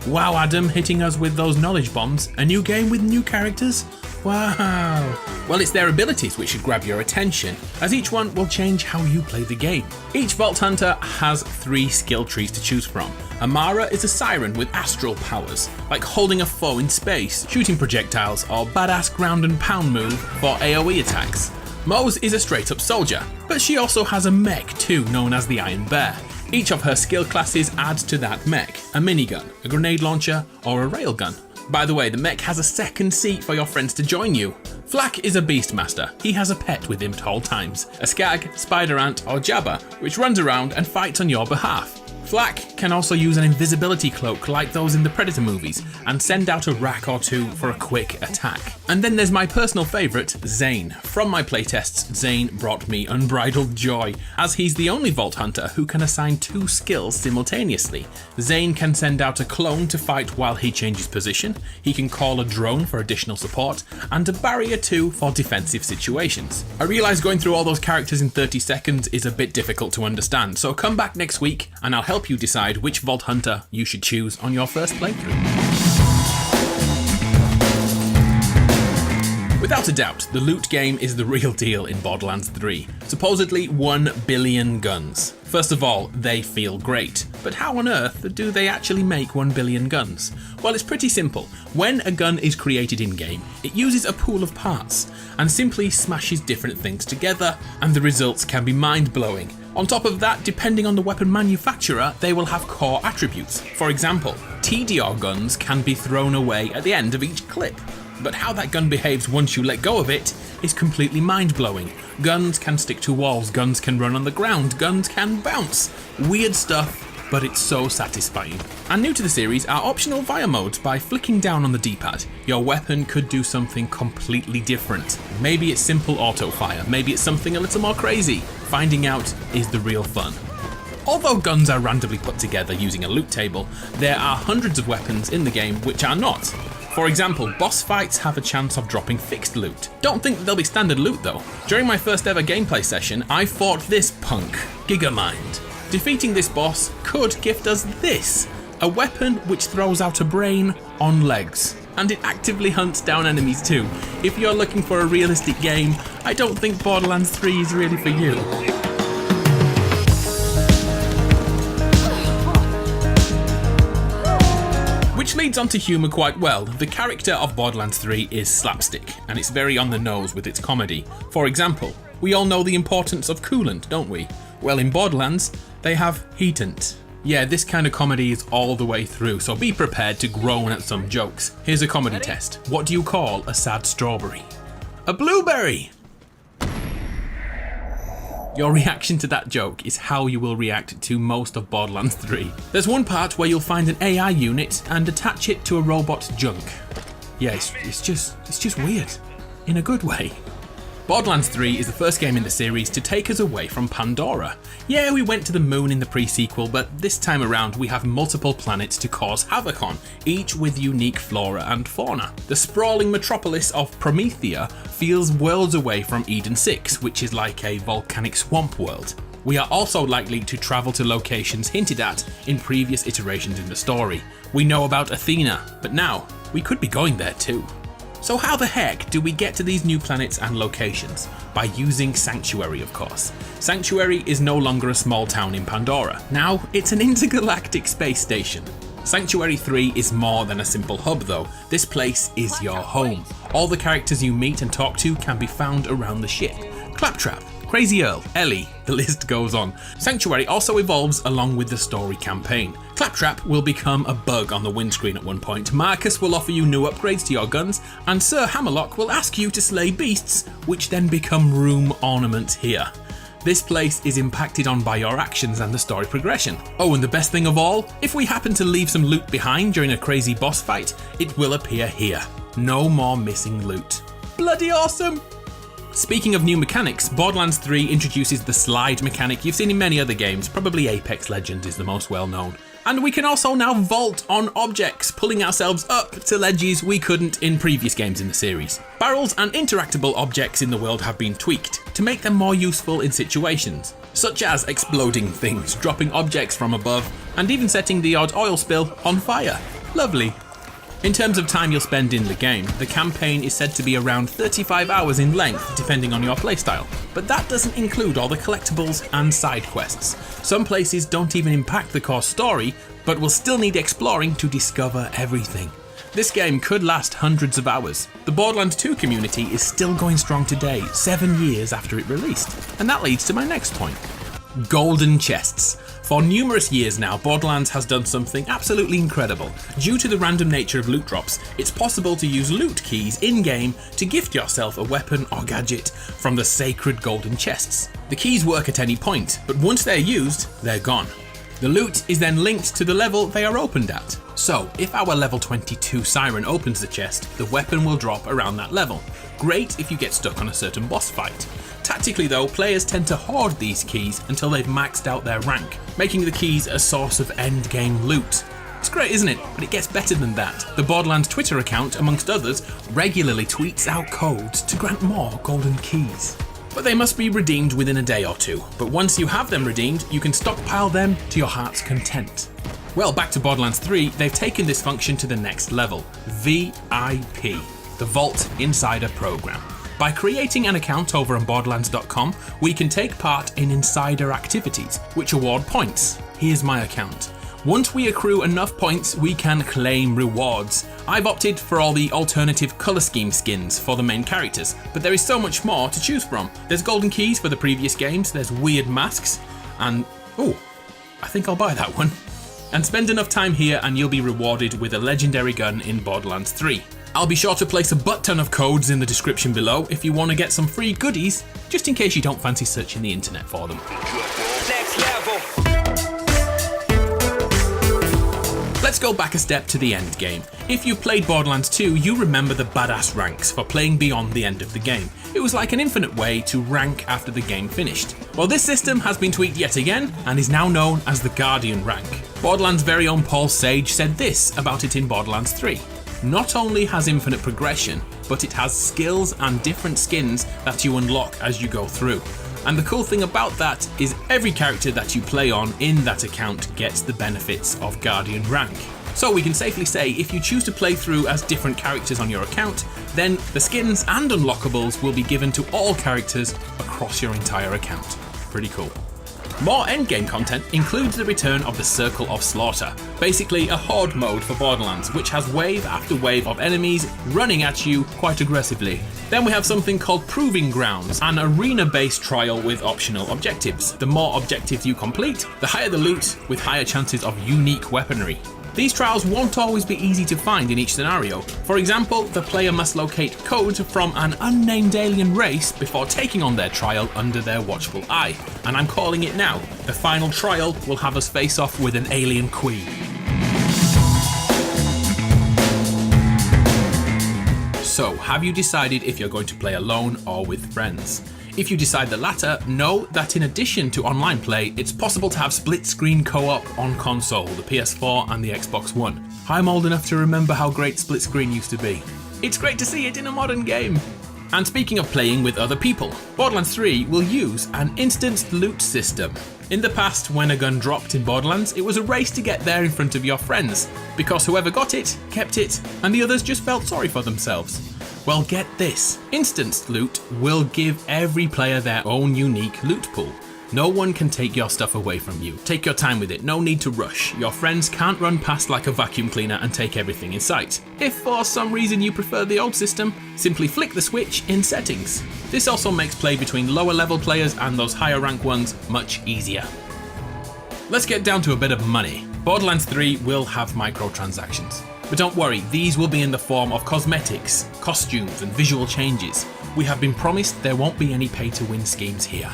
Wow, Adam hitting us with those knowledge bombs. A new game with new characters? Wow. Well, it's their abilities which should grab your attention, as each one will change how you play the game. Each Vault Hunter has 3 skill trees to choose from. Amara is a siren with astral powers, like holding a foe in space, shooting projectiles, or badass ground and pound move for AoE attacks. Mose is a straight up soldier, but she also has a mech too, known as the Iron Bear. Each of her skill classes adds to that mech, a minigun, a grenade launcher, or a railgun. By the way, the mech has a second seat for your friends to join you. Flak is a Beastmaster. He has a pet with him at all times, a Skag, Spider Ant, or Jabba, which runs around and fights on your behalf. Flak can also use an invisibility cloak like those in the Predator movies and send out a rack or two for a quick attack. And then there's my personal favourite, Zane. From my playtests, Zane brought me unbridled joy, as he's the only Vault Hunter who can assign 2 skills simultaneously. Zane can send out a clone to fight while he changes position, he can call a drone for additional support, and a barrier 2 for defensive situations. I realise going through all those characters in 30 seconds is a bit difficult to understand, so come back next week and I'll help you decide which Vault Hunter you should choose on your first playthrough. Without a doubt, the loot game is the real deal in Borderlands 3. Supposedly 1 billion guns. First of all, they feel great, but how on earth do they actually make 1 billion guns? Well, it's pretty simple. When a gun is created in-game, it uses a pool of parts and simply smashes different things together, and the results can be mind-blowing. On top of that, depending on the weapon manufacturer, they will have core attributes. For example, TDR guns can be thrown away at the end of each clip. But how that gun behaves once you let go of it is completely mind-blowing. Guns can stick to walls, guns can run on the ground, guns can bounce. Weird stuff, but it's so satisfying. And new to the series are optional fire modes. By flicking down on the D-pad, your weapon could do something completely different. Maybe it's simple auto fire, maybe it's something a little more crazy. Finding out is the real fun. Although guns are randomly put together using a loot table, there are hundreds of weapons in the game which are not. For example, boss fights have a chance of dropping fixed loot. Don't think they'll be standard loot though. During my first ever gameplay session, I fought this punk, Gigamind. Defeating this boss could gift us this, a weapon which throws out a brain on legs. And it actively hunts down enemies too. If you're looking for a realistic game, I don't think Borderlands 3 is really for you. Which leads on to humour quite well. The character of Borderlands 3 is slapstick, and it's very on the nose with its comedy. For example, we all know the importance of coolant, don't we? Well, in Borderlands, they have heatant. Yeah, this kind of comedy is all the way through, so be prepared to groan at some jokes. Here's a comedy test. What do you call a sad strawberry? A blueberry! Your reaction to that joke is how you will react to most of Borderlands 3. There's one part where you'll find an AI unit and attach it to a robot's junk. Yeah, it's just weird. In a good way. Borderlands 3 is the first game in the series to take us away from Pandora. Yeah, we went to the moon in the pre-sequel, but this time around we have multiple planets to cause havoc on, each with unique flora and fauna. The sprawling metropolis of Promethea feels worlds away from Eden 6, which is like a volcanic swamp world. We are also likely to travel to locations hinted at in previous iterations in the story. We know about Athena, but now we could be going there too. So how the heck do we get to these new planets and locations? By using Sanctuary, of course. Sanctuary is no longer a small town in Pandora. Now it's an intergalactic space station. Sanctuary 3 is more than a simple hub though. This place is your home. All the characters you meet and talk to can be found around the ship. Claptrap, Crazy Earl, Ellie, the list goes on. Sanctuary also evolves along with the story campaign. Claptrap will become a bug on the windscreen at one point, Marcus will offer you new upgrades to your guns, and Sir Hammerlock will ask you to slay beasts, which then become room ornaments here. This place is impacted on by your actions and the story progression. Oh, and the best thing of all, if we happen to leave some loot behind during a crazy boss fight, it will appear here. No more missing loot. Bloody awesome! Speaking of new mechanics, Borderlands 3 introduces the slide mechanic you've seen in many other games, probably Apex Legends is the most well known. And we can also now vault on objects, pulling ourselves up to ledges we couldn't in previous games in the series. Barrels and interactable objects in the world have been tweaked to make them more useful in situations, such as exploding things, dropping objects from above, and even setting the odd oil spill on fire. Lovely. In terms of time you'll spend in the game, the campaign is said to be around 35 hours in length depending on your playstyle, but that doesn't include all the collectibles and side quests. Some places don't even impact the core story, but will still need exploring to discover everything. This game could last hundreds of hours. The Borderlands 2 community is still going strong today, 7 years after it released. And that leads to my next point. Golden chests. For numerous years now, Borderlands has done something absolutely incredible. Due to the random nature of loot drops, it's possible to use loot keys in-game to gift yourself a weapon or gadget from the sacred golden chests. The keys work at any point, but once they're used, they're gone. The loot is then linked to the level they are opened at. So, if our level 22 Siren opens the chest, the weapon will drop around that level. Great if you get stuck on a certain boss fight. Tactically though, players tend to hoard these keys until they've maxed out their rank, making the keys a source of endgame loot. It's great, isn't it? But it gets better than that. The Borderlands Twitter account, amongst others, regularly tweets out codes to grant more golden keys. But they must be redeemed within a day or two. But once you have them redeemed, you can stockpile them to your heart's content. Well, back to Borderlands 3, they've taken this function to the next level, VIP, the Vault Insider Program. By creating an account over on Borderlands.com, we can take part in insider activities, which award points. Here's my account. Once we accrue enough points, we can claim rewards. I've opted for all the alternative colour scheme skins for the main characters, but there is so much more to choose from. There's golden keys for the previous games, there's weird masks, and I think I'll buy that one. And spend enough time here and you'll be rewarded with a legendary gun in Borderlands 3. I'll be sure to place a butt ton of codes in the description below if you want to get some free goodies, just in case you don't fancy searching the internet for them. Next level. Let's go back a step to the end game. If you've played Borderlands 2, you remember the badass ranks for playing beyond the end of the game. It was like an infinite way to rank after the game finished. Well, this system has been tweaked yet again and is now known as the Guardian rank. Borderlands' very own Paul Sage said this about it in Borderlands 3. Not only has infinite progression, but it has skills and different skins that you unlock as you go through. And the cool thing about that is every character that you play on in that account gets the benefits of Guardian rank. So we can safely say if you choose to play through as different characters on your account, then the skins and unlockables will be given to all characters across your entire account. Pretty cool. More endgame content includes the return of the Circle of Slaughter, basically a horde mode for Borderlands, which has wave after wave of enemies running at you quite aggressively. Then we have something called Proving Grounds, an arena-based trial with optional objectives. The more objectives you complete, the higher the loot, with higher chances of unique weaponry. These trials won't always be easy to find in each scenario. For example, the player must locate codes from an unnamed alien race before taking on their trial under their watchful eye. And I'm calling it now. The final trial will have us face off with an alien queen. So, have you decided if you're going to play alone or with friends? If you decide the latter, know that in addition to online play, it's possible to have split-screen co-op on console, the PS4 and the Xbox One. I'm old enough to remember how great split-screen used to be. It's great to see it in a modern game. And speaking of playing with other people, Borderlands 3 will use an instanced loot system. In the past, when a gun dropped in Borderlands, it was a race to get there in front of your friends, because whoever got it, kept it, and the others just felt sorry for themselves. Well, get this. Instanced loot will give every player their own unique loot pool. No one can take your stuff away from you. Take your time with it, no need to rush. Your friends can't run past like a vacuum cleaner and take everything in sight. If for some reason you prefer the old system, simply flick the switch in settings. This also makes play between lower level players and those higher rank ones much easier. Let's get down to a bit of money. Borderlands 3 will have microtransactions. But don't worry, these will be in the form of cosmetics, costumes and visual changes. We have been promised there won't be any pay-to-win schemes here.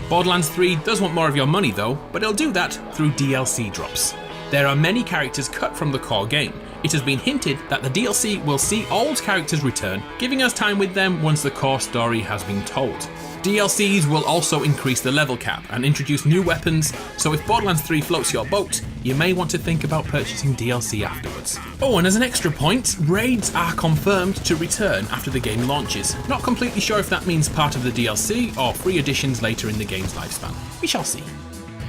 Borderlands 3 does want more of your money though, but it'll do that through DLC drops. There are many characters cut from the core game. It has been hinted that the DLC will see old characters return, giving us time with them once the core story has been told. DLCs will also increase the level cap and introduce new weapons, so if Borderlands 3 floats your boat, you may want to think about purchasing DLC afterwards. Oh, and as an extra point, raids are confirmed to return after the game launches. Not completely sure if that means part of the DLC or free additions later in the game's lifespan. We shall see.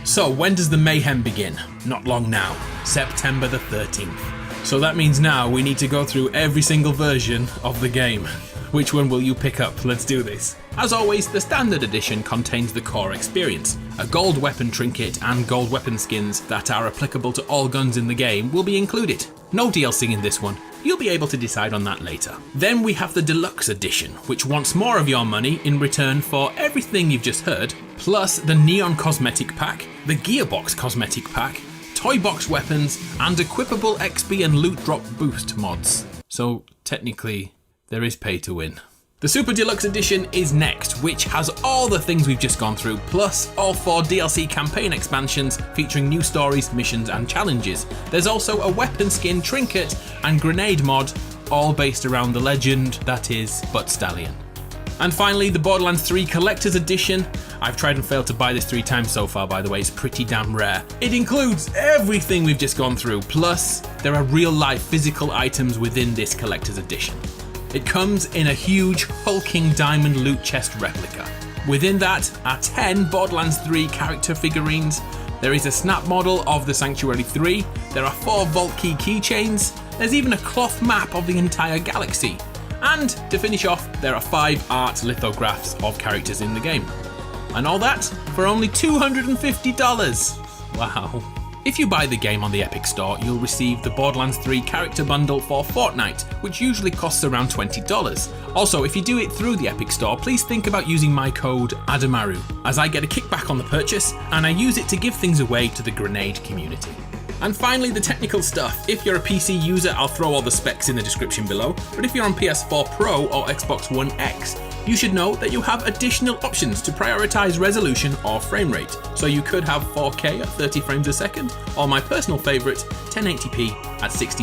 So, when does the mayhem begin? Not long now, September the 13th. So that means now we need to go through every single version of the game. Which one will you pick up? Let's do this. As always, the Standard Edition contains the core experience. A gold weapon trinket and gold weapon skins that are applicable to all guns in the game will be included. No DLC in this one. You'll be able to decide on that later. Then we have the Deluxe Edition, which wants more of your money in return for everything you've just heard, plus the Neon Cosmetic Pack, the Gearbox Cosmetic Pack, Toy Box Weapons, and equipable XP and loot drop boost mods. So technically, there is pay to win. The Super Deluxe Edition is next, which has all the things we've just gone through, plus all 4 DLC campaign expansions featuring new stories, missions, and challenges. There's also a weapon skin, trinket, and grenade mod, all based around the legend that is Butt Stallion. And finally, the Borderlands 3 Collector's Edition. I've tried and failed to buy this 3 times so far, by the way, it's pretty damn rare. It includes everything we've just gone through, plus there are real-life physical items within this Collector's Edition. It comes in a huge hulking diamond loot chest replica. Within that are 10 Borderlands 3 character figurines. There is a snap model of the Sanctuary 3. There are 4 Vault Key keychains. There's even a cloth map of the entire galaxy. And to finish off, there are 5 art lithographs of characters in the game. And all that for only $250. Wow. If you buy the game on the Epic Store, you'll receive the Borderlands 3 character bundle for Fortnite, which usually costs around $20. Also, if you do it through the Epic Store, please think about using my code ADAMARU, as I get a kickback on the purchase, and I use it to give things away to the grenade community. And finally, the technical stuff. If you're a PC user, I'll throw all the specs in the description below, but if you're on PS4 Pro or Xbox One X, you should know that you have additional options to prioritize resolution or frame rate. So you could have 4K at 30 frames a second, or my personal favorite, 1080p at 60